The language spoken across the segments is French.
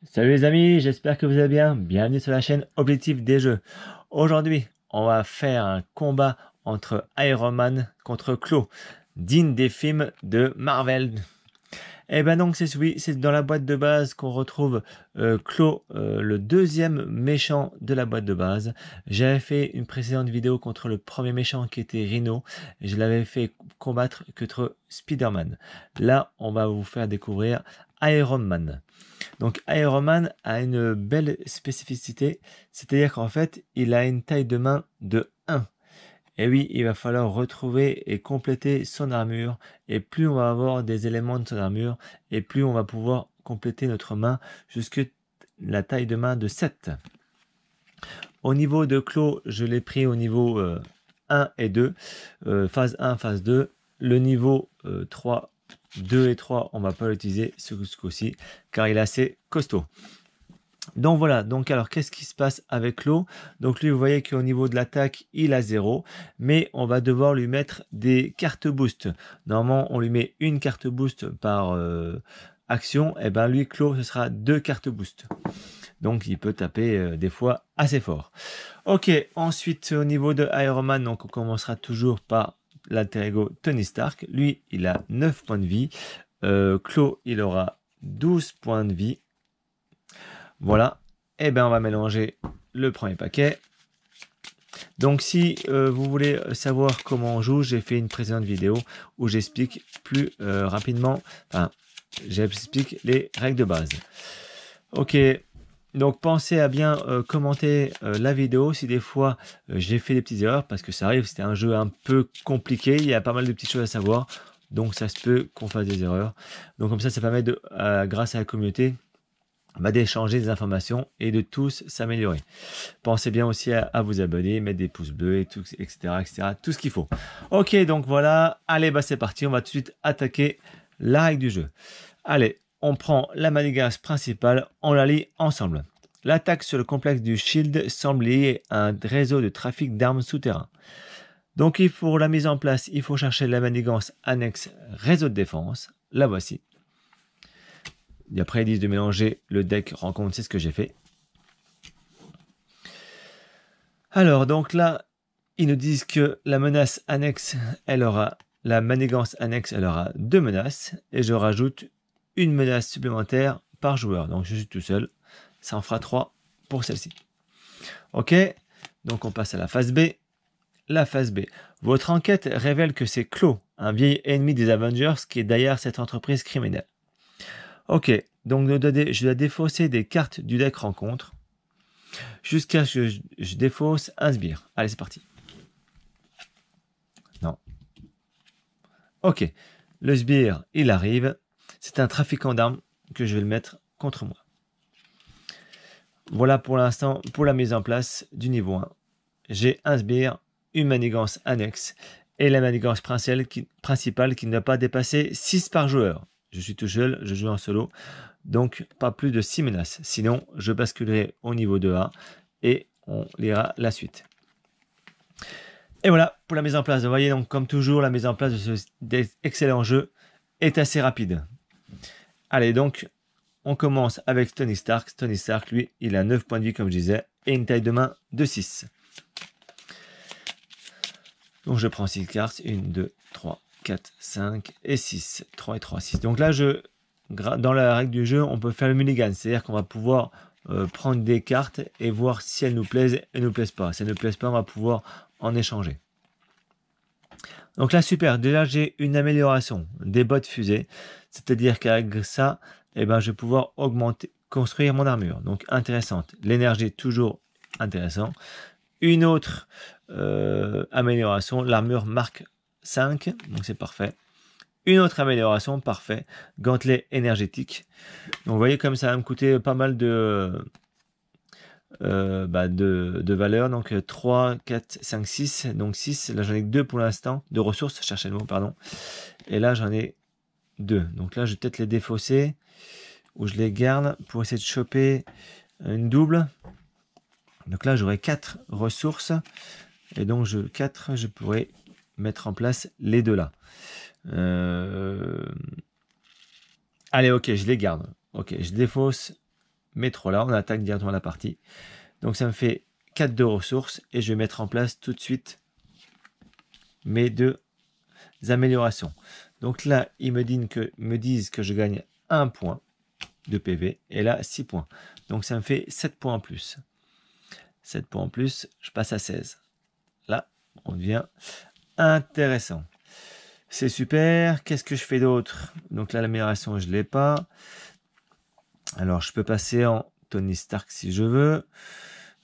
Salut les amis, j'espère que vous allez bien. Bienvenue sur la chaîne Objectif des Jeux. Aujourd'hui, on va faire un combat entre Iron Man contre Claw, digne des films de Marvel. Et ben donc c'est dans la boîte de base qu'on retrouve Claw, le deuxième méchant de la boîte de base. J'avais fait une précédente vidéo contre le premier méchant qui était Rhino. Je l'avais fait combattre contre Spider-Man. Là, on va vous faire découvrir Iron Man. Donc Iron Man a une belle spécificité, c'est-à-dire qu'en fait, il a une taille de main de 1. Et oui, il va falloir retrouver et compléter son armure. Et plus on va avoir des éléments de son armure, et plus on va pouvoir compléter notre main jusqu'à la taille de main de 7. Au niveau de Claw, je l'ai pris au niveau 1 et 2, phase 1, phase 2. Le niveau 3, 2 et 3, on ne va pas l'utiliser ce coup-ci, car il est assez costaud. Donc voilà, donc alors qu'est-ce qui se passe avec l'eau? Donc lui, vous voyez qu'au niveau de l'attaque, il a 0, mais on va devoir lui mettre des cartes boost. Normalement, on lui met une carte boost par action, et ben lui, Claw, ce sera 2 cartes boost. Donc il peut taper des fois assez fort. Ok, ensuite au niveau de Iron Man, donc on commencera toujours par l'alter ego Tony Stark. Lui, il a 9 points de vie. Claw, il aura 12 points de vie. Voilà, et bien on va mélanger le premier paquet. Donc si vous voulez savoir comment on joue, j'ai fait une précédente vidéo où j'explique plus rapidement, enfin j'explique les règles de base. Ok, donc pensez à bien commenter la vidéo si des fois j'ai fait des petites erreurs, parce que ça arrive, c'était un jeu un peu compliqué, il y a pas mal de petites choses à savoir, donc ça se peut qu'on fasse des erreurs. Donc comme ça permet de, grâce à la communauté, d'échanger des informations et de tous s'améliorer. Pensez bien aussi à vous abonner, mettre des pouces bleus et tout, etc., tout ce qu'il faut. Ok, donc voilà, allez, c'est parti, on va tout de suite attaquer la règle du jeu. Allez, on prend la manigance principale, on la lit ensemble. L'attaque sur le complexe du Shield semble liée à un réseau de trafic d'armes souterrains. Donc pour la mise en place, il faut chercher la manigance annexe réseau de défense. La voici. Et après, ils disent de mélanger le deck rencontre, c'est ce que j'ai fait. Alors, donc là, ils nous disent que la menace annexe, elle aura, la manigance annexe, elle aura 2 menaces, et je rajoute une menace supplémentaire par joueur. Donc, je suis tout seul, ça en fera 3 pour celle-ci. Ok, donc on passe à la phase B. La phase B. Votre enquête révèle que c'est Claw, un vieil ennemi des Avengers, qui est derrière cette entreprise criminelle. Ok, donc je dois défausser des cartes du deck rencontre jusqu'à ce que je défausse un sbire. Allez, c'est parti. Non. Ok, le sbire, il arrive. C'est un trafiquant d'armes que je vais le mettre contre moi. Voilà pour l'instant, pour la mise en place du niveau 1. J'ai un sbire, une manigance annexe et la manigance principale qui ne doit pas dépasser 6 par joueur. Je suis tout seul, je joue en solo, donc pas plus de 6 menaces. Sinon, je basculerai au niveau 2A et on lira la suite. Et voilà pour la mise en place. Vous voyez, donc comme toujours, la mise en place de ce excellent jeu est assez rapide. Allez, donc, on commence avec Tony Stark. Tony Stark, lui, il a 9 points de vie, comme je disais, et une taille de main de 6. Donc, je prends 6 cartes. 1, 2, 3, 4, 5 et 6. 3 et 3, 6. Donc là, dans la règle du jeu, on peut faire le mulligan. C'est-à-dire qu'on va pouvoir prendre des cartes et voir si elles nous plaisent et ne nous plaisent pas. Si elles ne nous plaisent pas, on va pouvoir en échanger. Donc là, super. Déjà, j'ai une amélioration des bottes fusées. C'est-à-dire qu'avec ça, je vais pouvoir construire mon armure. Donc, intéressante. L'énergie, toujours intéressant. Une autre amélioration, l'armure marque 5. Donc, c'est parfait. Une autre amélioration, parfait. Gantelet énergétique. Donc, vous voyez comme ça va me coûter pas mal de valeur. Donc 3, 4, 5, 6. Donc 6. Là, j'en ai que 2 pour l'instant. De ressources, je cherchais le mot, pardon. Et là, j'en ai 2. Donc là, je vais peut-être les défausser. Ou je les garde pour essayer de choper une double. Donc là, j'aurai 4 ressources. Et donc, 4, je pourrais mettre en place les deux là. Allez, ok, je les garde. Ok, je défausse mes 3 là, on attaque directement la partie. Donc ça me fait 4 de ressources et je vais mettre en place tout de suite mes 2 améliorations. Donc là, ils me disent que je gagne 1 point de PV et là 6 points. Donc ça me fait 7 points en plus. 7 points en plus, je passe à 16. Là, on devient intéressant. C'est super. Qu'est-ce que je fais d'autre? Donc là, l'amélioration, je ne l'ai pas. Alors, je peux passer en Tony Stark si je veux.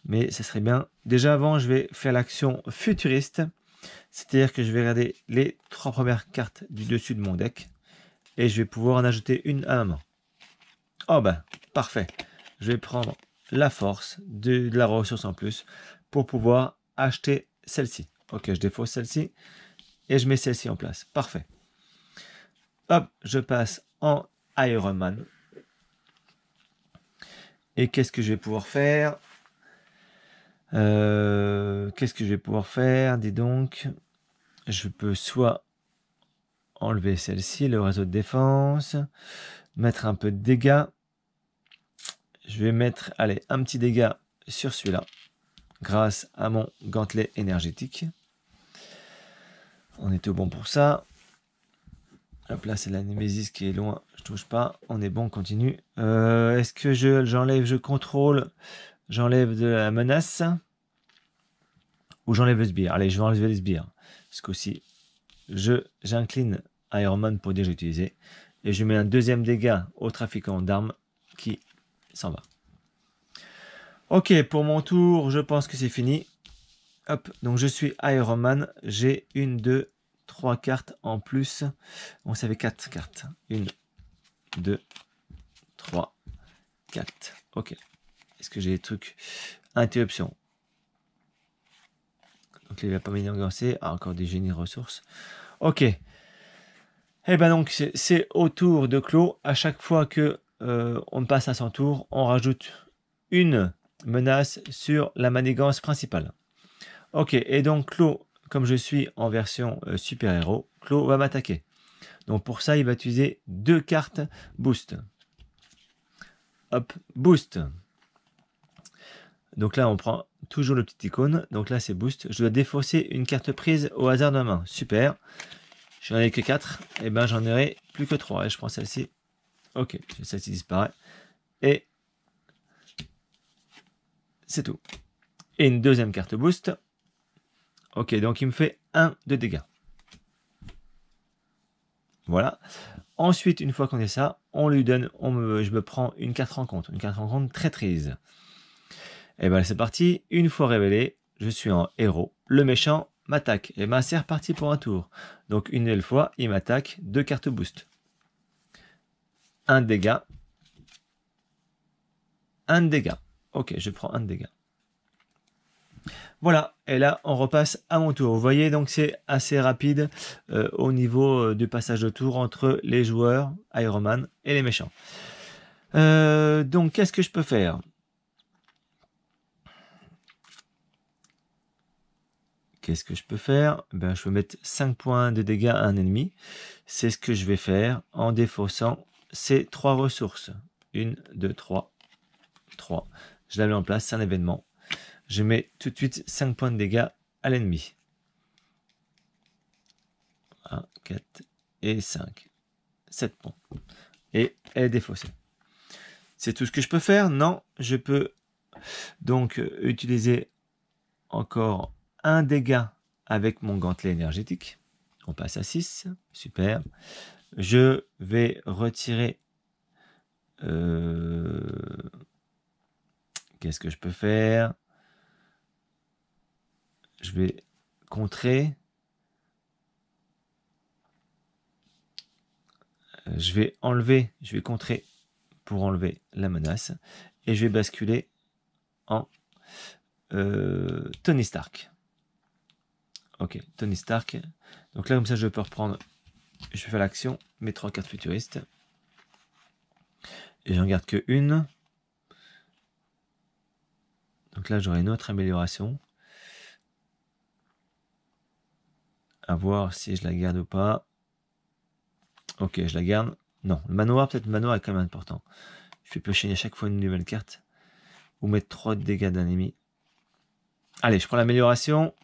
Mais ça serait bien. Déjà avant, je vais faire l'action futuriste. C'est-à-dire que je vais regarder les 3 premières cartes du dessus de mon deck. Et je vais pouvoir en ajouter une à la main. Oh ben, parfait. Je vais prendre la force de la ressource en plus pour pouvoir acheter celle-ci. Ok, je défausse celle-ci et je mets celle-ci en place. Parfait. Hop, je passe en Iron Man. Et qu'est-ce que je vais pouvoir faire? Qu'est-ce que je vais pouvoir faire? Dis donc. Je peux soit enlever celle-ci, le réseau de défense, mettre un peu de dégâts. Je vais mettre, allez, un petit dégât sur celui-là, grâce à mon gantelet énergétique. On est tout bon pour ça. Hop là, c'est la Némésis qui est loin, je touche pas. On est bon, on continue. Est-ce que j'enlève, je contrôle, j'enlève de la menace ou j'enlève le sbire? Allez, je vais enlever le sbire. Ce coup-ci, j'incline Iron Man pour dire que j'ai utilisé. Et je mets un deuxième dégât au trafiquant d'armes qui s'en va. Ok, pour mon tour, je pense que c'est fini. Hop, donc je suis Iron Man. J'ai 1, 2, 3 cartes en plus. On savait 4 cartes. 1, 2, 3, 4. Ok. Est-ce que j'ai des trucs? Interruption. Donc là, il va pas m'énerver. Ah, encore des génies ressources. Ok. Et ben donc, c'est au tour de Clos. À chaque fois que on passe à son tour, on rajoute une menace sur la manigance principale. Ok, et donc Clos, comme je suis en version super-héros, Clos va m'attaquer. Donc pour ça, il va utiliser 2 cartes boost. Hop, boost. Donc là, on prend toujours le petit icône. Donc là, c'est boost. Je dois défausser une carte prise au hasard de ma main. Super. J'en ai que 4. Et ben j'en aurai plus que 3. Et je prends celle-ci. Ok, celle-ci disparaît. Et c'est tout. Et une deuxième carte boost. Ok, donc il me fait 1 de dégâts. Voilà. Ensuite, une fois qu'on est ça, on lui donne, je me prends une carte rencontre. Une carte rencontre traîtrise. Et ben c'est parti. Une fois révélé, je suis en héros. Le méchant m'attaque. Et ben c'est reparti pour un tour. Donc une nouvelle fois, il m'attaque. 2 cartes boost. 1 dégât. 1 dégât. Ok, je prends 1 dégât. Voilà, et là on repasse à mon tour. Vous voyez, donc c'est assez rapide au niveau du passage de tour entre les joueurs, Iron Man et les méchants. Donc qu'est-ce que je peux faire? Qu'est-ce que je peux faire? Ben, je peux mettre 5 points de dégâts à un ennemi. C'est ce que je vais faire en défaussant ces 3 ressources. 1, 2, 3. 3. Je la mets en place, c'est un événement. Je mets tout de suite 5 points de dégâts à l'ennemi. 1, 4 et 5. 7 points. Et elle est défaussée. C'est tout ce que je peux faire? Non, je peux donc utiliser encore un dégât avec mon gantelet énergétique. On passe à 6. Super. Je vais retirer... Qu'est-ce que je peux faire? Je vais contrer. Je vais enlever, je vais contrer pour enlever la menace. Et je vais basculer en Tony Stark. Ok, Tony Stark. Donc là, comme ça, je peux reprendre. Je vais faire l'action, mes 3 cartes futuristes. Et j'en garde que une. Donc là, j'aurai une autre amélioration. À voir si je la garde ou pas. Ok, je la garde. Non, le manoir, peut-être le manoir est quand même important. Je vais piocher à chaque fois une nouvelle carte. Ou mettre 3 dégâts d'ennemi. Allez, je prends l'amélioration.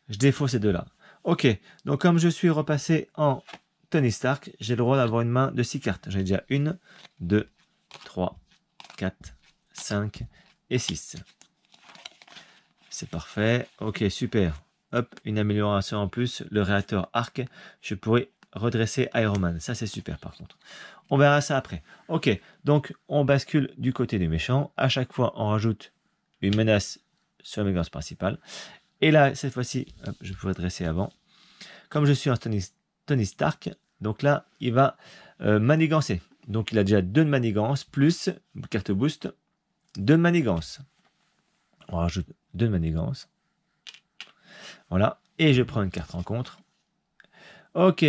Je défausse ces deux-là. Ok, donc comme je suis repassé en Tony Stark, j'ai le droit d'avoir une main de 6 cartes. J'ai déjà 1, 2, 3, 4, 5 et 6. C'est parfait. Ok, super. Hop, une amélioration en plus. Le réacteur arc, je pourrais redresser Iron Man. Ça, c'est super par contre. On verra ça après. Ok, donc on bascule du côté du méchant. À chaque fois, on rajoute une menace sur la menace principale. Et là, cette fois-ci, je pourrais dresser avant. Comme je suis en Tony Stark, donc là, il va manigancer. Donc il a déjà 2 de manigance, plus carte boost, 2 de manigance. On rajoute 2 de manigance. Voilà. Et je prends une carte rencontre. Ok.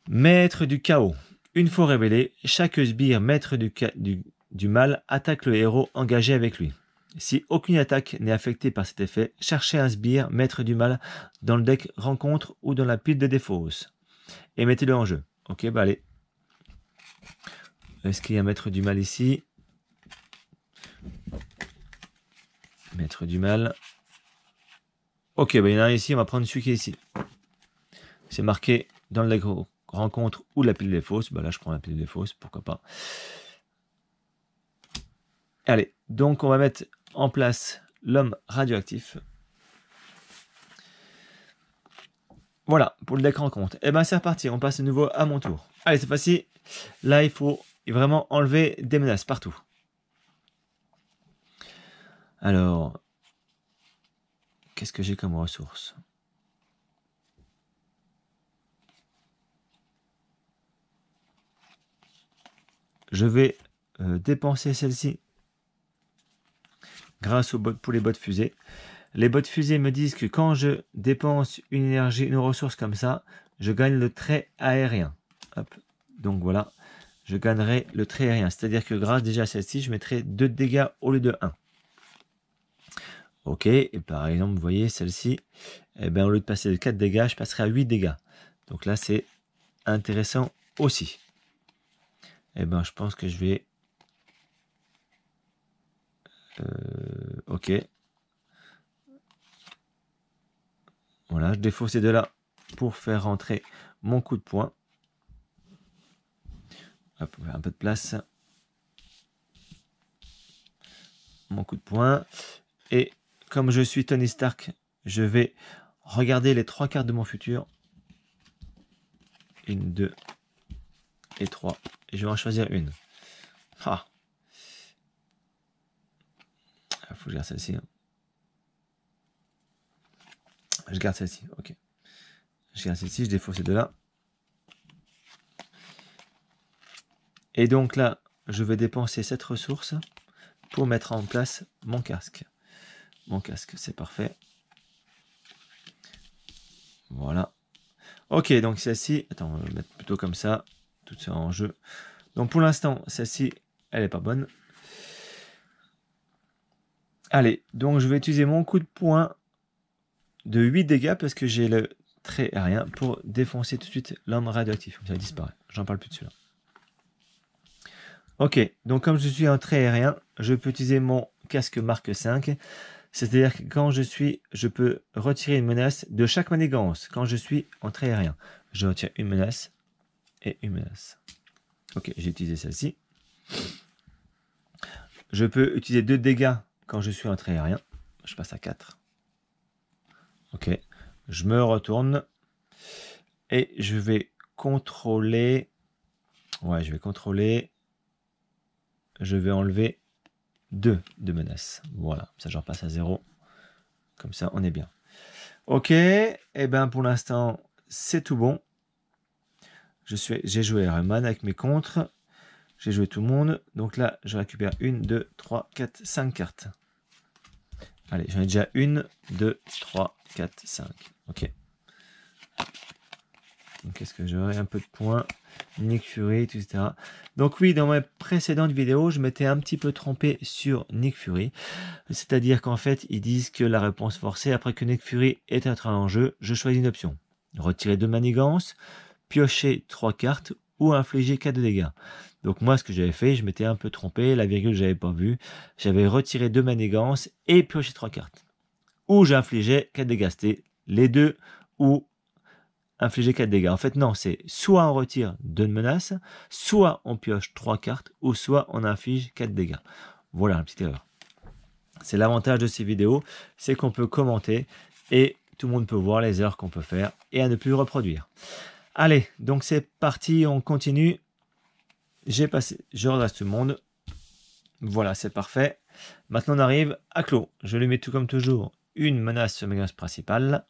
Maître du chaos. Une fois révélé, chaque sbire maître du mal attaque le héros engagé avec lui. Si aucune attaque n'est affectée par cet effet, cherchez un sbire maître du mal dans le deck rencontre ou dans la pile de défausse. Et mettez-le en jeu. Ok, bah allez. Est-ce qu'il y a un maître du mal ici? Maître du mal. Ok, bah il y en a un ici, on va prendre celui qui est ici. C'est marqué dans le deck rencontre ou la pile des fausses. Bah là, je prends la pile des fausses, pourquoi pas. Allez, donc on va mettre en place l'homme radioactif. Voilà, pour le deck rencontre. Et ben c'est reparti, on passe de nouveau à mon tour. Allez, cette fois-ci, là, il faut vraiment enlever des menaces partout. Alors, qu'est-ce que j'ai comme ressource? Je vais dépenser celle-ci grâce aux bots, pour les bots fusées. Les bots fusées me disent que quand je dépense une énergie, une ressource comme ça, je gagne le trait aérien. Hop. Donc voilà, je gagnerai le trait aérien. C'est-à-dire que grâce déjà à celle-ci, je mettrai 2 dégâts au lieu de 1. Ok, et par exemple, vous voyez, celle-ci, eh ben, au lieu de passer de 4 dégâts, je passerai à 8 dégâts. Donc là, c'est intéressant aussi. Eh ben, je pense que je vais... ok. Voilà, je défausse ces deux-là pour faire rentrer mon coup de poing. Hop, un peu de place. Mon coup de poing. Et comme je suis Tony Stark, je vais regarder les 3 cartes de mon futur. 1, 2 et 3. Et je vais en choisir une. Ah. Il faut que je garde celle-ci. Je garde celle-ci, ok. Je garde celle-ci, je défausse ces deux-là. Et donc là, je vais dépenser cette ressource pour mettre en place mon casque. Mon casque, c'est parfait. Voilà. Ok, donc celle-ci... Attends, on va le mettre plutôt comme ça. Tout ça en jeu. Donc pour l'instant, celle-ci, elle n'est pas bonne. Allez, donc je vais utiliser mon coup de poing de 8 dégâts parce que j'ai le trait aérien pour défoncer tout de suite l'homme radioactif. Ça disparaît. J'en parle plus de celui-là. Ok, donc comme je suis en trait aérien, je peux utiliser mon casque marque 5. C'est-à-dire que quand je peux retirer une menace de chaque manigance. Quand je suis en trait aérien, je retire une menace et une menace. Ok, j'ai utilisé celle-ci. Je peux utiliser 2 dégâts quand je suis en trait aérien. Je passe à 4. Ok, je me retourne et je vais contrôler. Ouais, je vais contrôler. Je vais enlever 2 de menaces. Voilà, ça je repasse à 0. Comme ça, on est bien. Ok, et ben pour l'instant, c'est tout bon. J'ai joué Iron Man avec mes contres. J'ai joué tout le monde. Donc là, je récupère 1, 2, 3, 4, 5 cartes. Allez, j'en ai déjà 1, 2, 3, 4, 5. Ok. Donc, est-ce que j'aurai un peu de points? Nick Fury, etc. Donc oui, dans mes précédentes vidéos, je m'étais un petit peu trompé sur Nick Fury. C'est-à-dire qu'en fait, ils disent que la réponse forcée, après que Nick Fury est entré en jeu, je choisis une option. Retirer 2 manigances, piocher 3 cartes ou infliger 4 de dégâts. Donc moi, ce que j'avais fait, je m'étais un peu trompé, la virgule, j'avais pas vu. J'avais retiré 2 manigances et pioché 3 cartes. Ou j'infligeais 4 dégâts. C'était les deux ou infliger 4 dégâts. En fait, non, c'est soit on retire 2 menaces, soit on pioche 3 cartes, ou soit on inflige 4 dégâts. Voilà, une petite erreur. C'est l'avantage de ces vidéos, c'est qu'on peut commenter et tout le monde peut voir les erreurs qu'on peut faire et à ne plus reproduire. Allez, donc c'est parti, on continue. Je redresse tout le monde. Voilà, c'est parfait. Maintenant, on arrive à Clos. Je lui mets tout comme toujours une menace sur ma menace principale.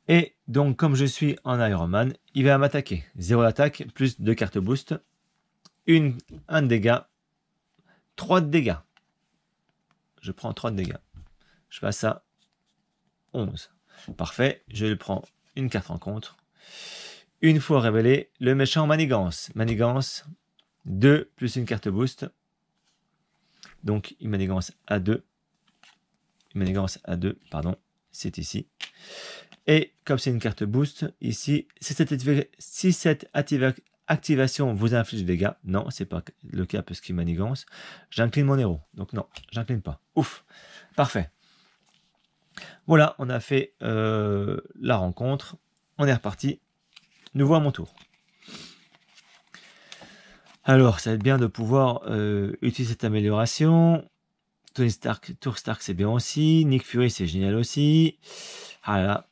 Et donc, comme je suis en Iron Man, il va m'attaquer. 0 d'attaque, plus 2 cartes boost. 1 de dégâts. 3 de dégâts. Je prends 3 de dégâts. Je passe à 11. Parfait. Je lui prends une carte rencontre. Une fois révélé, le méchant manigance. Manigance, 2 plus une carte boost. Donc, il manigance à 2. Il manigance à 2, pardon. C'est ici. Et comme c'est une carte boost, ici, si cette activation vous inflige des dégâts, non, c'est pas le cas parce qu'il manigance, j'incline mon héros. Donc non, j'incline pas. Ouf, parfait. Voilà, on a fait la rencontre. On est reparti. Nouveau à mon tour. Alors, ça va être bien de pouvoir utiliser cette amélioration. Tony Stark, Tour Stark, c'est bien aussi. Nick Fury, c'est génial aussi. Ah là.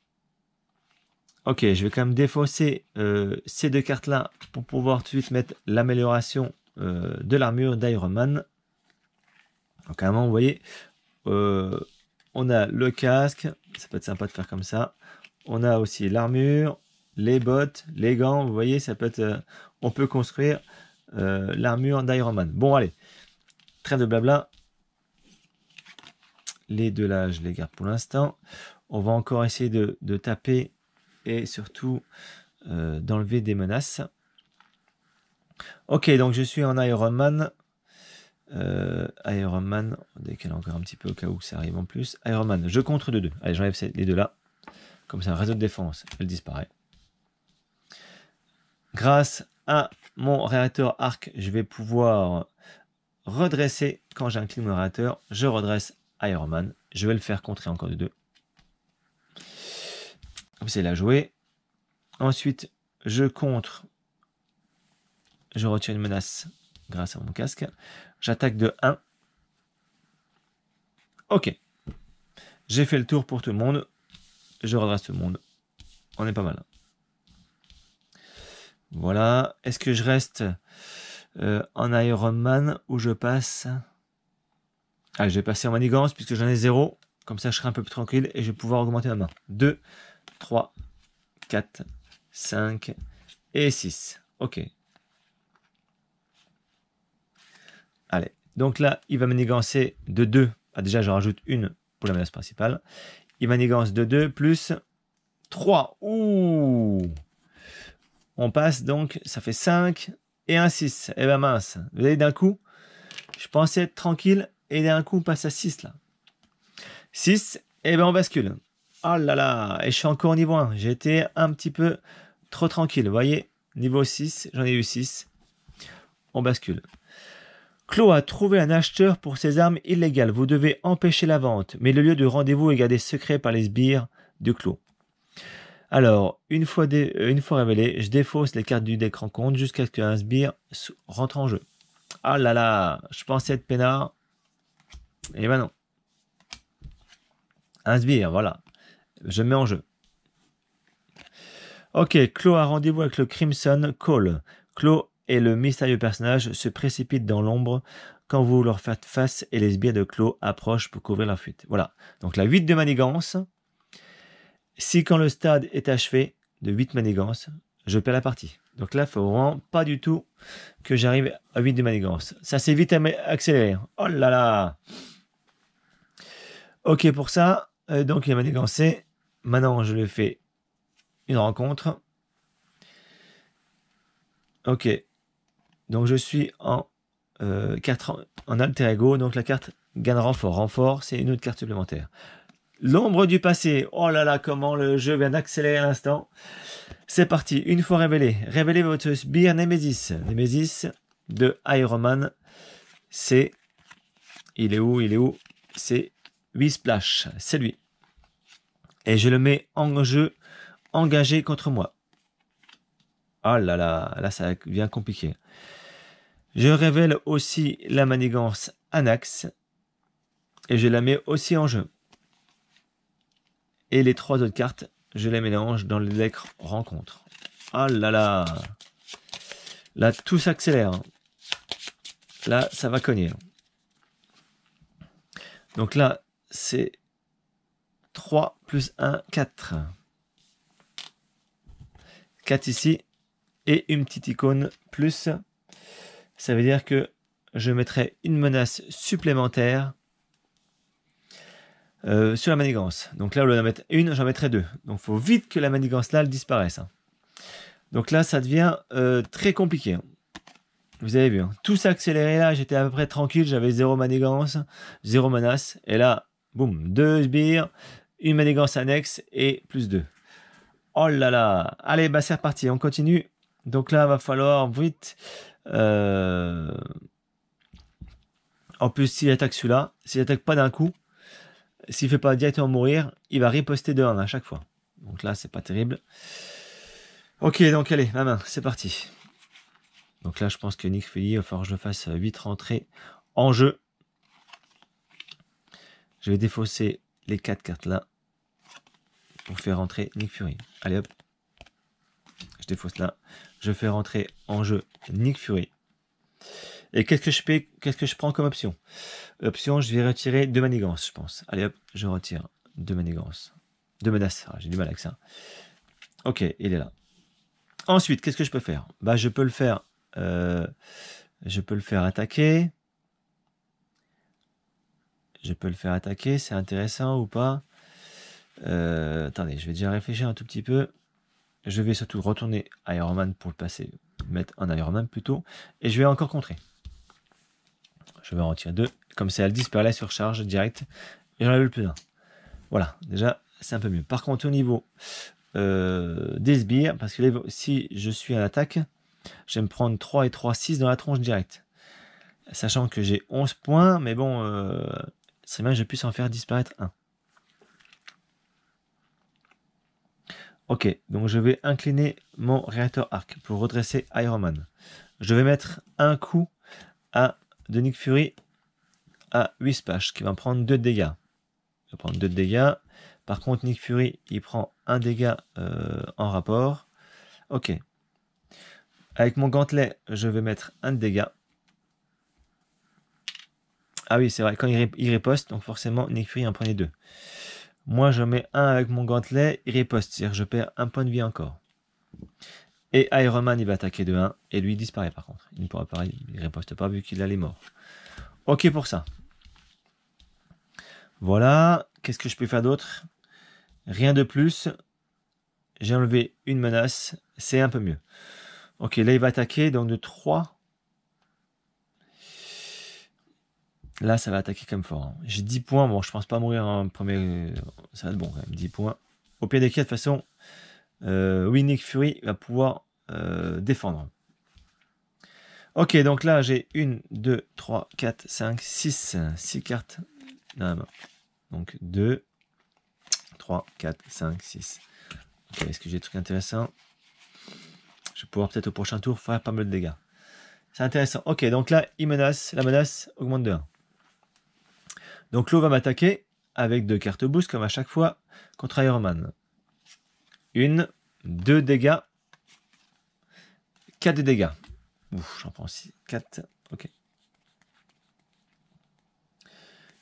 Ok, je vais quand même défausser ces 2 cartes-là pour pouvoir tout de suite mettre l'amélioration de l'armure d'Iron Man. Donc, à un moment, vous voyez, on a le casque. Ça peut être sympa de faire comme ça. On a aussi l'armure, les bottes, les gants. Vous voyez, ça peut être... on peut construire l'armure d'Iron Man. Bon, allez. Trêve de blabla. Les deux là, je les garde pour l'instant. On va encore essayer de taper et surtout d'enlever des menaces. Ok, donc je suis en Iron Man. Iron Man, on décale encore un petit peu au cas où ça arrive en plus. Iron Man, je contre de 2. Allez, j'enlève les deux là. Comme ça, un réseau de défense, elle disparaît. Grâce à mon réacteur arc, je vais pouvoir redresser. Quand j'incline mon réacteur, je redresse Iron Man. Je vais le faire contrer encore de 2. C'est la jouer. Ensuite, je contre. Je retire une menace grâce à mon casque. J'attaque de 1. Ok. J'ai fait le tour pour tout le monde. Je redresse tout le monde. On est pas mal. Voilà. Est-ce que je reste en Iron Man ou je passe... Allez, je vais passer en manigance puisque j'en ai 0. Comme ça, je serai un peu plus tranquille et je vais pouvoir augmenter ma main. 2, 3, 4, 5 et 6. Ok. Allez. Donc là, il va manigancer de 2. Ah, déjà, je rajoute une pour la menace principale. Il manigance de 2 plus 3. Ouh! On passe donc, ça fait 5 et un 6. Eh ben mince. Vous voyez, d'un coup, je pensais être tranquille et d'un coup, on passe à 6 là. 6, et ben on bascule. Oh là là, et je suis encore au niveau 1. J'ai été un petit peu trop tranquille. Vous voyez, niveau 6, j'en ai eu 6. On bascule. Clos a trouvé un acheteur pour ses armes illégales. Vous devez empêcher la vente, mais le lieu de rendez-vous est gardé secret par les sbires de Clos. Alors, une fois révélé, je défausse les cartes du deck rencontre jusqu'à ce qu'un sbire rentre en jeu. Ah là là, je pensais être peinard. Et ben non. Un sbire, voilà. Je mets en jeu. Ok, Clos a rendez-vous avec le Crimson Call. Clos et le mystérieux personnage se précipitent dans l'ombre quand vous leur faites face et les sbires de Clos approchent pour couvrir leur fuite. Voilà. Donc la 8 de manigance. Si quand le stade est achevé de 8 manigances, je perds la partie. Donc là, il ne faut vraiment pas du tout que j'arrive à 8 de manigance. Ça s'est vite accéléré. Oh là là! Ok pour ça. Donc il est manigancé. Maintenant, je le fais une rencontre. Ok. Donc je suis en alter ego. Donc la carte gagne renfort. Renfort, c'est une autre carte supplémentaire. L'ombre du passé. Oh là là, comment le jeu vient d'accélérer à l'instant. C'est parti. Une fois révélé, révélez votre sbire Nemesis. Nemesis de Iron Man. C'est... Il est où? Il est où? C'est Whisplash. C'est lui. Et je le mets en jeu engagé contre moi. Oh là là, là ça devient compliqué. Je révèle aussi la manigance Anax. Et je la mets aussi en jeu. Et les 3 autres cartes, je les mélange dans le deck rencontre. Oh là là. Là, tout s'accélère. Là, ça va cogner. Donc là, c'est 3 plus 1, 4. 4 ici. Et une petite icône plus. Ça veut dire que je mettrai une menace supplémentaire sur la manigance. Donc là, au lieu d'en mettre une, j'en mettrai 2. Donc il faut vite que la manigance là, elle disparaisse. Donc là, ça devient très compliqué. Vous avez vu, hein. Tout s'est accéléré là, j'étais à peu près tranquille, j'avais 0 manigance, 0 menace. Et là, boum, 2 sbires, une manigance annexe et plus 2. Oh là là. Allez, bah c'est reparti, on continue. Donc là, il va falloir vite... En plus, s'il attaque celui-là, s'il attaque pas d'un coup, s'il fait pas directement mourir, il va riposter de 1 à chaque fois. Donc là, c'est pas terrible. Ok, donc allez, ma main, c'est parti. Donc là, je pense que Nick Fury, il va falloir que je fasse vite rentrer en jeu. Je vais défausser les 4 cartes là pour faire rentrer Nick Fury. Allez hop, je défausse là. Je fais rentrer en jeu Nick Fury. Et qu'est-ce que je prends comme option? Option, je vais retirer 2 manigances, je pense. Allez hop, je retire 2 manigances. 2 menaces, ah, j'ai du mal avec ça. Ok, il est là. Ensuite, qu'est-ce que je peux faire? Bah, je peux le faire attaquer. Je peux le faire attaquer, c'est intéressant ou pas? Attendez, je vais déjà réfléchir un tout petit peu. Je vais surtout retourner Iron Man pour le passer, mettre un Iron Man plutôt. Et je vais encore contrer. Je vais en retirer 2. Comme ça, elle disparaît, la surcharge direct. Et j'enlève le plus 1. Voilà, déjà, c'est un peu mieux. Par contre, au niveau des sbires, parce que si je suis à l'attaque, je vais me prendre 3 et 3, 6 dans la tronche direct. Sachant que j'ai 11 points, mais bon, c'est bien que je puisse en faire disparaître 1. Ok, donc je vais incliner mon réacteur arc pour redresser Iron Man. Je vais mettre un coup de Nick Fury à Whisplash, qui va me prendre 2 dégâts. Il va prendre 2 dégâts. Par contre, Nick Fury, il prend un dégât en rapport. Ok. Avec mon gantelet, je vais mettre un dégât. Ah oui, c'est vrai, quand il riposte, donc forcément, Nick Fury en prenait 2. Moi, je mets 1 avec mon gantelet, il riposte, c'est-à-dire que je perds 1 point de vie encore. Et Iron Man, il va attaquer de 1, et lui, il disparaît par contre. Il ne pourra pas, il riposte pas vu qu'il a les morts. Ok pour ça. Voilà, qu'est-ce que je peux faire d'autre? Rien de plus. J'ai enlevé une menace, c'est un peu mieux. Ok, là, il va attaquer, donc de 3. Là, ça va attaquer comme fort. Hein. J'ai 10 points. Bon, je pense pas mourir en premier. Ça va être bon quand même. 10 points. Au pire des cas, de toute façon, Nick Fury va pouvoir défendre. Ok, donc là, j'ai 1, 2, 3, 4, 5, 6. 6 cartes dans la main. Donc 2, 3, 4, 5, 6. Ok, est-ce que j'ai des trucs intéressants? Je vais pouvoir peut-être au prochain tour faire pas mal de dégâts. C'est intéressant. Ok, donc là, il menace. La menace augmente de 1. Donc l'eau va m'attaquer avec 2 cartes boost comme à chaque fois contre Iron Man. 1, 2 dégâts, 4 de dégâts. Ouf, j'en prends 6, 4, ok.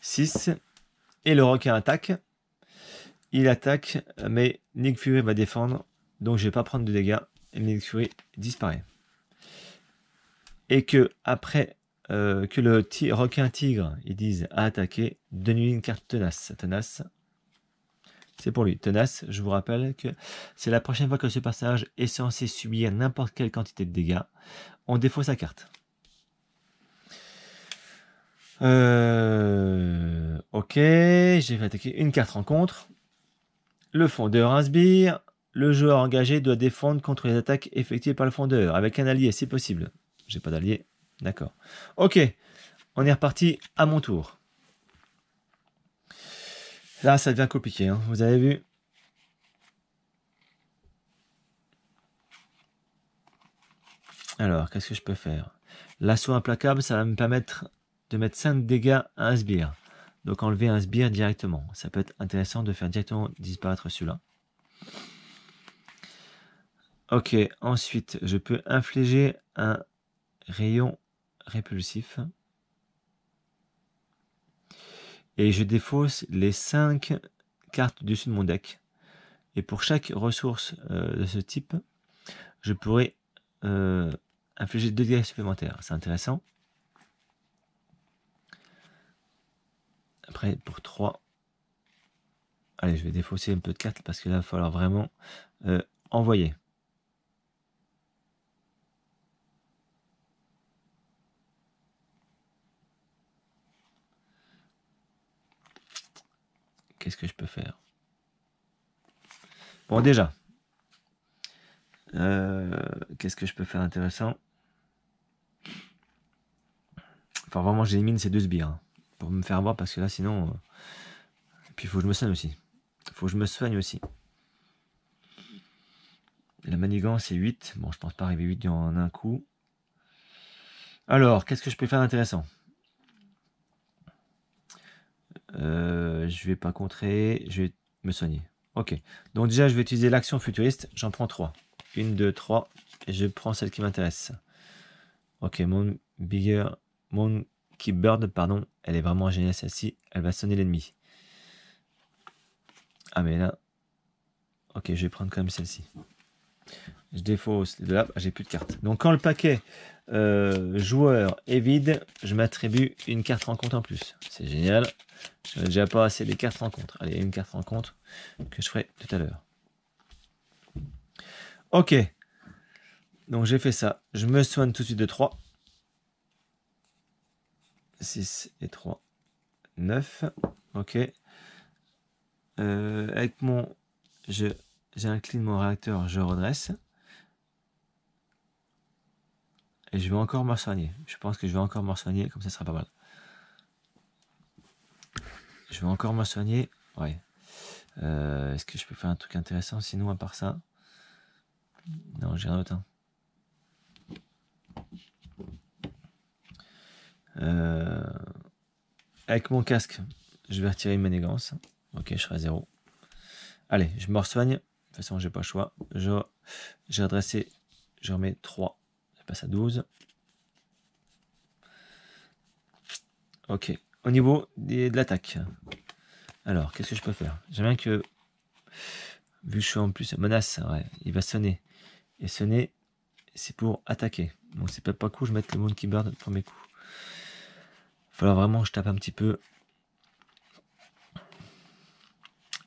6, et le requin attaque. Il attaque, mais Nick Fury va défendre, donc je ne vais pas prendre de dégâts, et Nick Fury disparaît. Et que après que le requin tigre, ils disent à attaquer, donne-lui une carte tenace. Tenace, c'est pour lui. Tenace, je vous rappelle que c'est la prochaine fois que ce personnage est censé subir n'importe quelle quantité de dégâts, on défausse sa carte. Ok, Ok, j'ai fait attaquer une carte rencontre. Le fondeur inspire. Le joueur engagé doit défendre contre les attaques effectuées par le fondeur, avec un allié si possible. J'ai pas d'allié. D'accord. Ok, on est reparti à mon tour. Là, ça devient compliqué, hein. Vous avez vu? Alors, qu'est-ce que je peux faire? L'assaut implacable, ça va me permettre de mettre 5 dégâts à un sbire. Donc enlever un sbire directement. Ça peut être intéressant de faire directement disparaître celui-là. Ok, ensuite, je peux infliger un rayon répulsif. Et je défausse les 5 cartes dessus de mon deck. Et pour chaque ressource de ce type, je pourrais infliger 2 dégâts supplémentaires. C'est intéressant. Après, pour 3, allez, je vais défausser un peu de cartes parce que là, il va falloir vraiment envoyer. Qu'est-ce que je peux faire? Bon, déjà, qu'est-ce que je peux faire intéressant? Enfin, vraiment, j'élimine ces 2 sbires hein, pour me faire voir parce que là, sinon... puis, il faut que je me soigne aussi. Il faut que je me soigne aussi. La manigance, c'est 8. Bon, je pense pas arriver 8 en un coup. Alors, qu'est-ce que je peux faire d'intéressant? Je vais pas contrer, je vais me soigner. Ok, donc déjà je vais utiliser l'action futuriste, j'en prends 3. 1, 2, 3, et je prends celle qui m'intéresse. Ok, mon Monkey Bird, pardon, elle est vraiment géniale celle-ci, elle va sonner l'ennemi. Ah mais là, ok, je vais prendre quand même celle-ci. Je défausse de là, j'ai plus de cartes. Donc quand le paquet joueur est vide, je m'attribue une carte rencontre en plus. C'est génial. Je n'ai déjà pas assez des cartes rencontres. Allez, une carte rencontre que je ferai tout à l'heure. Ok. Donc j'ai fait ça. Je me soigne tout de suite de 3. 6 et 3. 9. Ok. Avec mon... J'incline mon réacteur, je redresse. Et je vais encore me soigner. Je pense que je vais encore me soigner, comme ça sera pas mal. Je vais encore me soigner. Ouais. Est-ce que je peux faire un truc intéressant sinon à part ça? Non, j'ai rien d'autre. Hein. Avec mon casque, je vais retirer une manigance. Ok, je serai à 0. Allez, je me soigne. De toute façon, j'ai pas le choix. J'ai redressé. Je remets 3. Ça passe à 12. Ok. Au niveau de l'attaque. Alors, qu'est-ce que je peux faire? J'aime bien que, vu que je suis en plus menace, ouais, il va sonner. Et sonner, c'est pour attaquer. Donc c'est peut-être pas cool, je vais mettre le Monkey Bird le premier coup. Il va falloir vraiment que je tape un petit peu.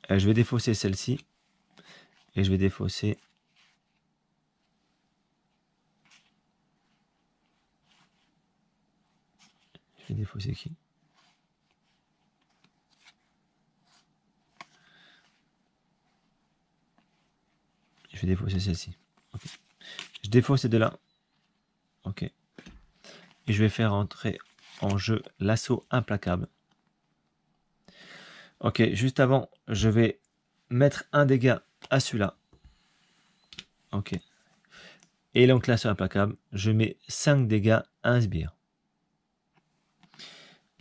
Je vais défausser celle-ci. Et je vais défausser... Je vais défausser qui? Je vais défausser celle-ci. Okay. Je défausse ces deux-là. Ok. Et je vais faire entrer en jeu l'assaut implacable. Ok, juste avant, je vais mettre un dégât à celui-là. Ok. Et donc l'assaut implacable, je mets 5 dégâts à un sbire.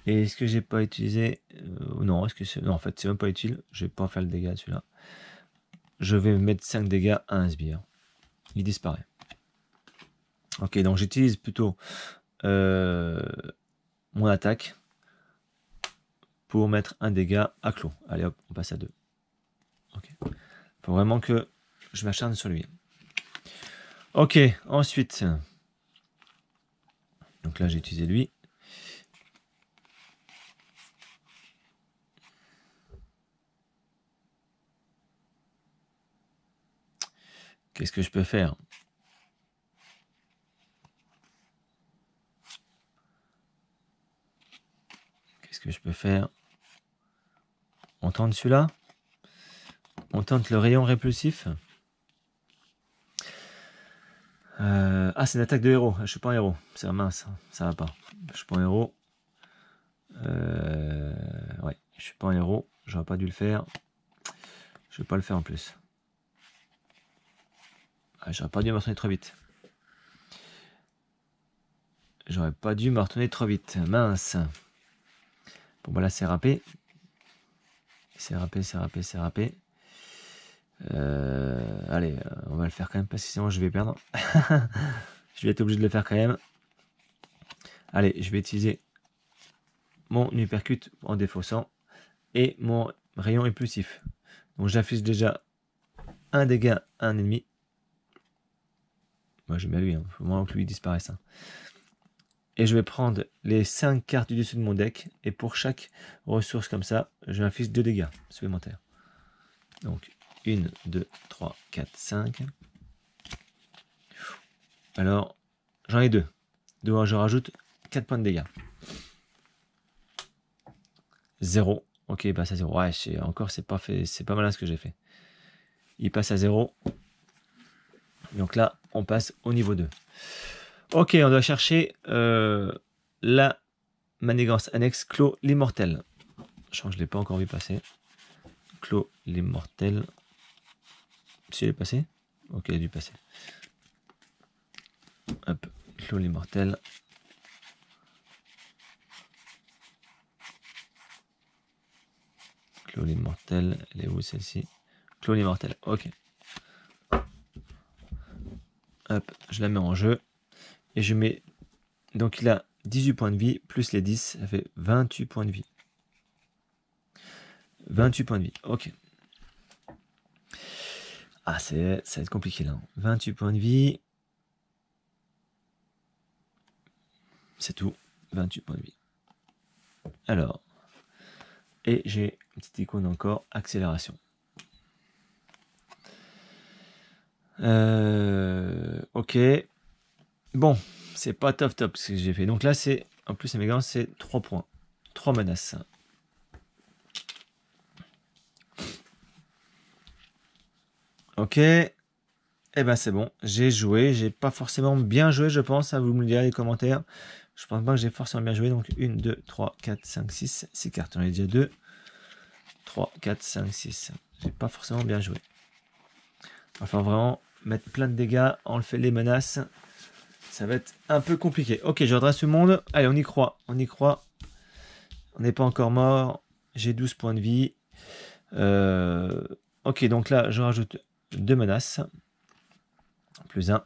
Et est-ce que j'ai pas utilisé... non, est-ce que c'est... Non, en fait, c'est même pas utile. Je vais pas faire le dégât à celui-là. Je vais mettre 5 dégâts à un sbire. Il disparaît. Ok, donc j'utilise plutôt mon attaque pour mettre un dégât à clos. Allez hop, on passe à 2. Ok. Faut vraiment que je m'acharne sur lui. Ok, ensuite. Donc là, j'ai utilisé lui. Qu'est-ce que je peux faire? Qu'est-ce que je peux faire? On tente celui-là. On tente le rayon répulsif. Ah, c'est une attaque de héros. Je suis pas un héros. C'est mince. Ça va pas. Je suis pas un héros. Ouais, je suis pas un héros. J'aurais pas dû le faire. Je vais pas le faire en plus. Ah, j'aurais pas dû me retourner trop vite. J'aurais pas dû me retourner trop vite. Mince. Bon, bah là, c'est râpé. C'est râpé, c'est râpé, c'est râpé. Allez, on va le faire quand même, parce que sinon je vais perdre. Je vais être obligé de le faire quand même. Allez, je vais utiliser mon uppercut en défaussant et mon rayon impulsif. Donc j'affiche déjà un dégât à un ennemi. Moi, je mets à lui, il faut vraiment que lui disparaisse. Hein. Et je vais prendre les 5 cartes du dessus de mon deck. Et pour chaque ressource comme ça, je m'affiche 2 dégâts supplémentaires. Donc 1, 2, 3, 4, 5. Alors, j'en ai 2. Donc je rajoute 4 points de dégâts. 0. Ok, il passe à 0. Ouais, encore, c'est pas fait, c'est pas malin ce que j'ai fait. Il passe à 0. Donc là, on passe au niveau 2. Ok, on doit chercher la manigance annexe Clos l'immortel. Je crois que je ne l'ai pas encore vu passer. Clos l'immortel. Si, il est passé. Ok, il a dû passer. Hop, Clos l'immortel. Clos l'immortel. Elle est où celle-ci? Clos l'immortel. Ok. Hop, je la mets en jeu. Et je mets. Donc il a 18 points de vie, plus les 10, ça fait 28 points de vie. 28 points de vie, ok. Ah, ça va être compliqué là. 28 points de vie. C'est tout. 28 points de vie. Alors. Et j'ai une petite icône encore, accélération. Ok. Bon, c'est pas top ce que j'ai fait. Donc là, c'est. En plus, mes gants, c'est 3 points. 3 menaces. Ok. Eh ben c'est bon, j'ai joué, j'ai pas forcément bien joué je pense, vous me le direz dans les commentaires. Je pense pas que j'ai forcément bien joué, donc 1, 2, 3, 4, 5, 6, 6 cartes, j'en ai déjà 2, 3, 4, 5, 6. J'ai pas forcément bien joué. Il va falloir vraiment mettre plein de dégâts, enlever les menaces, ça va être un peu compliqué. Ok, je redresse le monde, allez on y croit, on y croit. On n'est pas encore mort, j'ai 12 points de vie. Ok, donc là je rajoute 2 menaces. Plus 1.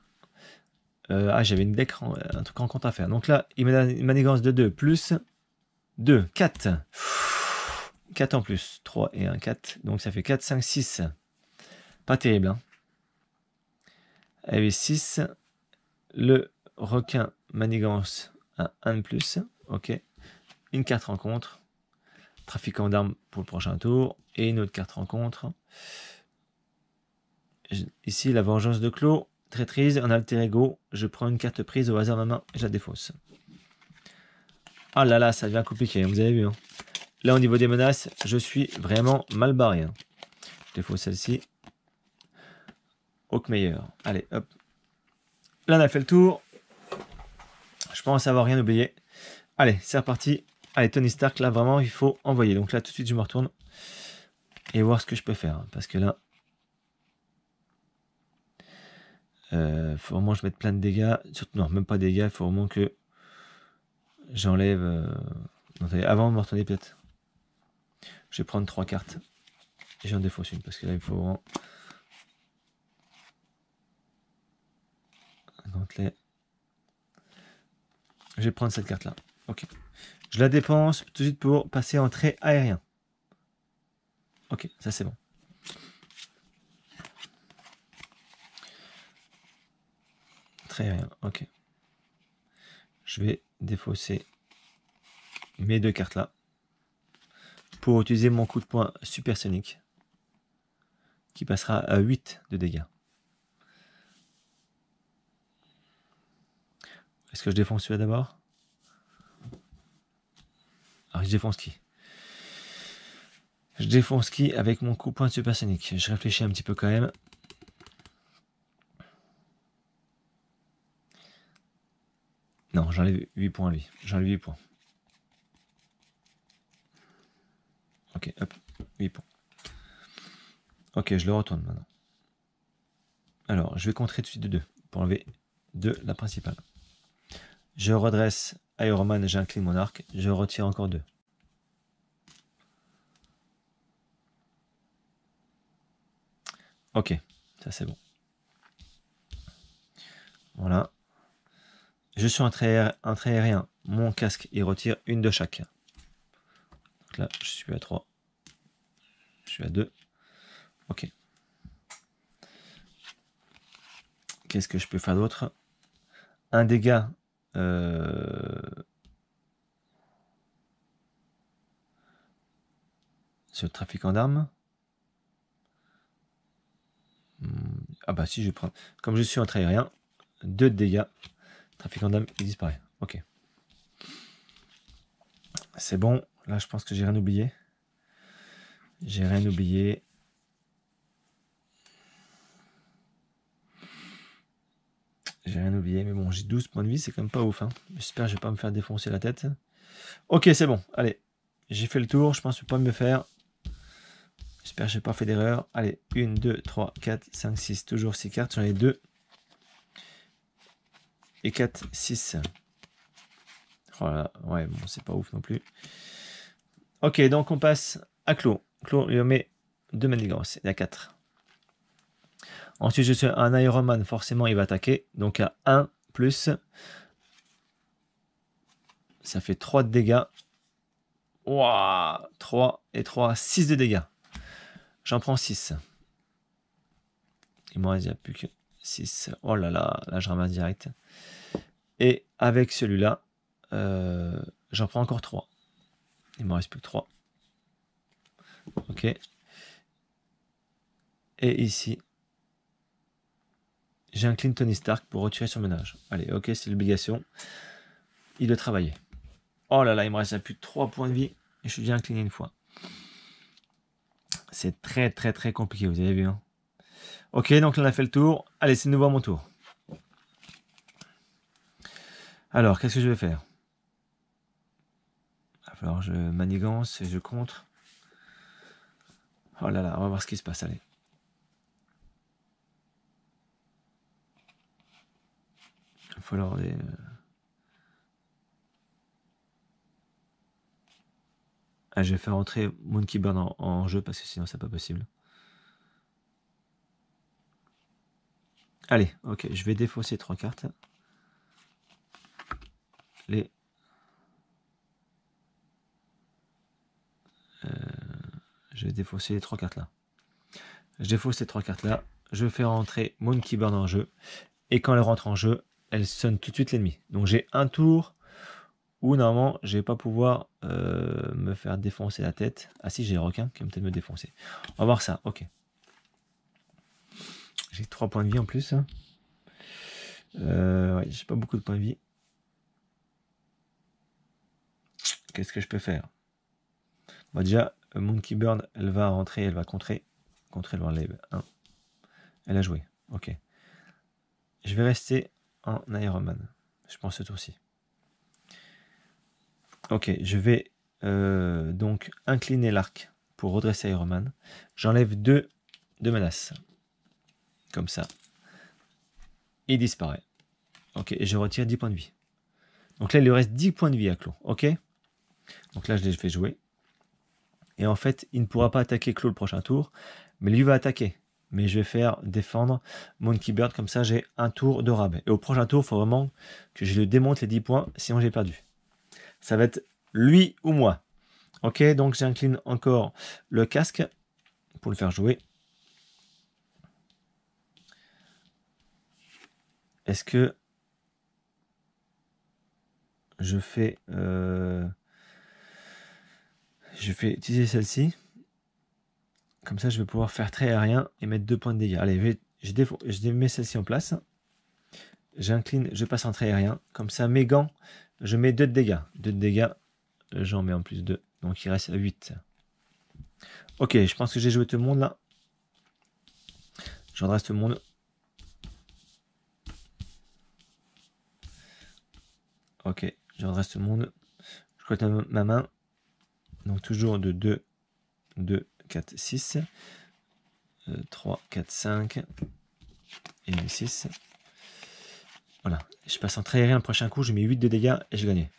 Ah, j'avais un truc en compte à faire. Donc là, il m'a une manigance de 2 plus 2, 4. 4 en plus. 3 et 1, 4. Donc ça fait 4, 5, 6. Pas terrible. Hein. Avec 6. Le requin manigance à 1 de plus. Ok. Une carte rencontre. Trafiquant d'armes pour le prochain tour. Et une autre carte rencontre. Ici, la vengeance de Clos. Traîtrise en alter ego, je prends une carte prise au hasard de ma main et je la défausse. Ah là là, ça devient compliqué, vous avez vu. Hein. Là, au niveau des menaces, je suis vraiment mal barré. Hein. Je défausse celle-ci. Hawkmeyer. Allez, hop. Là, on a fait le tour. Je pense avoir rien oublié. Allez, c'est reparti. Allez, Tony Stark, là, vraiment, il faut envoyer. Donc là, tout de suite, je me retourne et voir ce que je peux faire. Parce que là, faut vraiment que je mette plein de dégâts. Surtout, non, même pas de dégâts. Il faut vraiment que j'enlève... Non, attendez, avant de me retourner peut-être. Je vais prendre 3 cartes. Et j'en défausse une. Parce que là, il faut vraiment... Gantelet. Je vais prendre cette carte-là. Ok. Je la dépense tout de suite pour passer en trait aérien. Ok, ça c'est bon. Très aérien, ok. Je vais défausser mes 2 cartes là pour utiliser mon coup de poing supersonique qui passera à 8 de dégâts. Est-ce que je défonce celui-là d'abord? Alors je défonce qui? Je défonce qui avec mon coup point de supersonique? Je réfléchis un petit peu quand même. Non, j'enlève 8 points à lui. J'enlève 8 points. Ok, hop, 8 points. Ok, je le retourne maintenant. Alors, je vais contrer tout de suite de 2 pour enlever 2 la principale. Je redresse Iron Man, j'incline mon arc. Je retire encore 2. Ok, ça c'est bon. Voilà. Je suis un trait aérien. Mon casque, il retire une de chaque. Donc là, je suis à 3. Je suis à 2. Ok. Qu'est-ce que je peux faire d'autre? Un dégât. Sur le trafiquant d'armes. Ah bah si, je prends. Comme je suis un trait aérien, 2 de dégâts. Trafiquant d'armes, il disparaît. Ok. C'est bon. Là, je pense que j'ai rien oublié. J'ai rien oublié. J'ai rien oublié. Mais bon, j'ai 12 points de vie. C'est quand même pas ouf. Hein. J'espère que je vais pas me faire défoncer la tête. Ok, c'est bon. Allez. J'ai fait le tour. Je pense que je peux pas me faire. J'espère que je n'ai pas fait d'erreur. Allez. 1, 2, 3, 4, 5, 6. Toujours 6 cartes. J'en ai 2. Et 4, 6. Voilà. Ouais, bon, c'est pas ouf non plus. Ok, donc on passe à Clos. Clos lui met 2 manigances. Il y a 4. Ensuite, je suis un Iron Man. Forcément, il va attaquer. Donc à 1 plus. Ça fait 3 de dégâts. Waouh, 3 et 3, 6 de dégâts. J'en prends 6. Il m'en reste plus que 6. Oh là là, là je ramasse direct. Et avec celui-là, j'en prends encore 3. Il m'en reste plus que 3. Ok. Et ici, j'incline Tony Stark pour retirer son ménage. Allez, ok, c'est l'obligation. Il doit travailler. Oh là là, il me reste plus que 3 points de vie. Et je suis déjà incliné une fois. C'est très très très compliqué, vous avez vu. Hein. Ok, donc là on a fait le tour. Allez, c'est de nouveau à mon tour. Alors, qu'est-ce que je vais faire? Il va falloir que je manigance et je contre. Oh là là, on va voir ce qui se passe, allez. Il va falloir des... Ah, je vais faire entrer Monkey Burn en jeu parce que sinon c'est pas possible. Allez, ok, je vais défausser 3 cartes. Je vais défausser les 3 cartes là. Je défausse ces 3 cartes là. Je vais faire entrer Monkey Burn en jeu. Et quand elle rentre en jeu, elle sonne tout de suite l'ennemi. Donc j'ai un tour où normalement je vais pas pouvoir me faire défoncer la tête. Ah si, j'ai les requins qui vont peut-être me défoncer. On va voir ça, ok. J'ai 3 points de vie en plus. Ouais, j'ai pas beaucoup de points de vie. Qu'est-ce que je peux faire? Bon, déjà, Monkey Burn, elle va rentrer, elle va contrer. Contrer, elle va enlever 1. Elle a joué, ok. Je vais rester en Iron Man, je pense ce tour-ci. Ok, je vais donc incliner l'arc pour redresser Iron Man. J'enlève 2 de menaces. Comme ça. Il disparaît. Ok, et je retire 10 points de vie. Donc là, il lui reste 10 points de vie à Clos. Ok. Donc là, je les fais jouer. Et en fait, il ne pourra pas attaquer Clos le prochain tour. Mais lui va attaquer. Mais je vais faire défendre Monkey Bird. Comme ça, j'ai un tour de rabais. Et au prochain tour, il faut vraiment que je le démonte les 10 points. Sinon, j'ai perdu. Ça va être lui ou moi. Ok, donc j'incline encore le casque pour le faire jouer. Est-ce que je fais utiliser celle-ci? Comme ça, je vais pouvoir faire trait aérien et mettre 2 points de dégâts. Allez, je mets celle-ci en place. J'incline, je passe en trait aérien. Comme ça, mes gants, je mets 2 de dégâts. 2 de dégâts, j'en mets en plus 2. Donc il reste 8. Ok, je pense que j'ai joué tout le monde là. Je redresse tout le monde. Ok, je redresse tout le monde. Je cote ma main. Donc toujours de 2, 2, 4, 6. 3, 4, 5. Et 6. Voilà. Je passe en très aérien le prochain coup. Je mets 8 de dégâts et je gagne.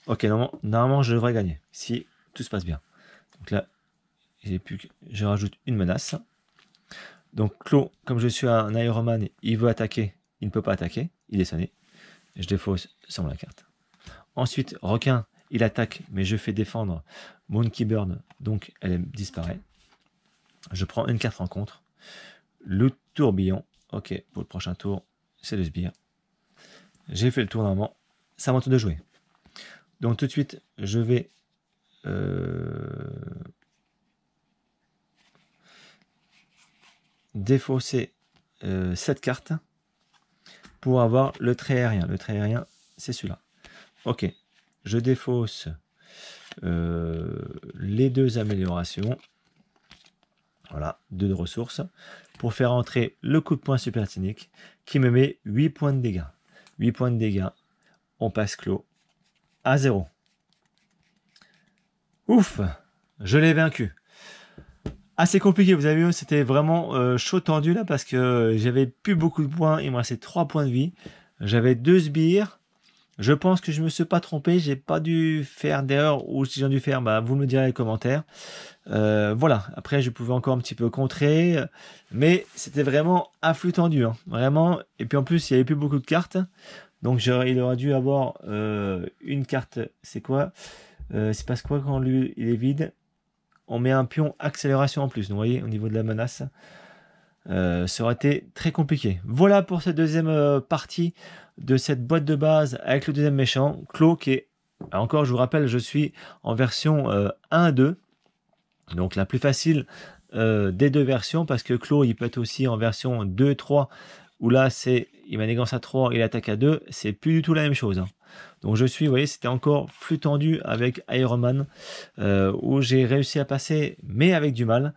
Ok, normalement je devrais gagner. Si tout se passe bien. Donc là, je rajoute une menace. Donc Clos, comme je suis un Aéroman, il veut attaquer. Il ne peut pas attaquer. Il est sonné. Je défausse sans la carte. Ensuite, Requin, il attaque, mais je fais défendre Monkey Bird, donc elle disparaît. Je prends une carte rencontre. Le tourbillon. Ok, pour le prochain tour, c'est le sbire. J'ai fait le tour normalement. C'est à mon tour de jouer. Donc tout de suite, je vais défausser cette carte pour avoir le trait aérien. Le trait aérien, c'est celui-là. Ok, je défausse les 2 améliorations. Voilà, 2 de ressources. Pour faire entrer le coup de poing supersonique qui me met 8 points de dégâts. 8 points de dégâts. On passe Clos à 0. Ouf, je l'ai vaincu. Assez compliqué, vous avez vu, c'était vraiment chaud tendu là parce que j'avais plus beaucoup de points. Il me restait 3 points de vie. J'avais 2 sbires. Je pense que je me suis pas trompé, j'ai pas dû faire d'erreur, ou si j'en ai dû faire, bah, vous me le direz dans les commentaires. Voilà, après je pouvais encore un petit peu contrer, mais c'était vraiment à flux tendu, hein, vraiment. Et puis en plus, il n'y avait plus beaucoup de cartes, donc il aurait dû avoir une carte, c'est quoi c'est parce quoi quand lui il est vide, on met un pion accélération en plus, donc vous voyez, au niveau de la menace. Ça aurait été très compliqué. Voilà pour cette deuxième partie de cette boîte de base avec le deuxième méchant, Clos, qui est, encore je vous rappelle, je suis en version 1.2, donc la plus facile des 2 versions, parce que Clos, il peut être aussi en version 2.3, où là, il manigance à 3, il attaque à 2, c'est plus du tout la même chose. Hein. Donc je suis, vous voyez, c'était encore flux tendu avec Iron Man, où j'ai réussi à passer, mais avec du mal.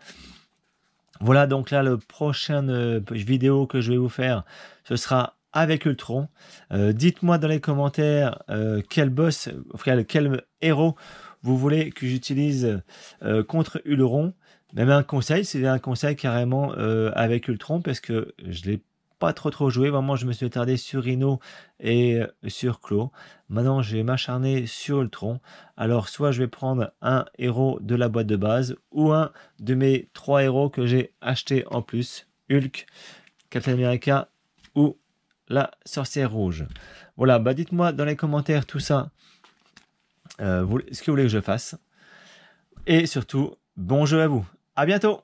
Voilà, donc là, le prochaine vidéo que je vais vous faire, ce sera avec Ultron. Dites-moi dans les commentaires quel boss, quel héros vous voulez que j'utilise contre Ultron. Même un conseil, c'est un conseil carrément avec Ultron, parce que je l'ai pas trop joué. Vraiment, je me suis attardé sur Rhino et sur Clos. Maintenant, je vais m'acharner sur Ultron. Alors, soit je vais prendre un héros de la boîte de base, ou un de mes 3 héros que j'ai acheté en plus. Hulk, Captain America ou la sorcière rouge. Voilà, bah dites-moi dans les commentaires tout ça, ce que vous voulez que je fasse. Et surtout, bon jeu à vous. À bientôt!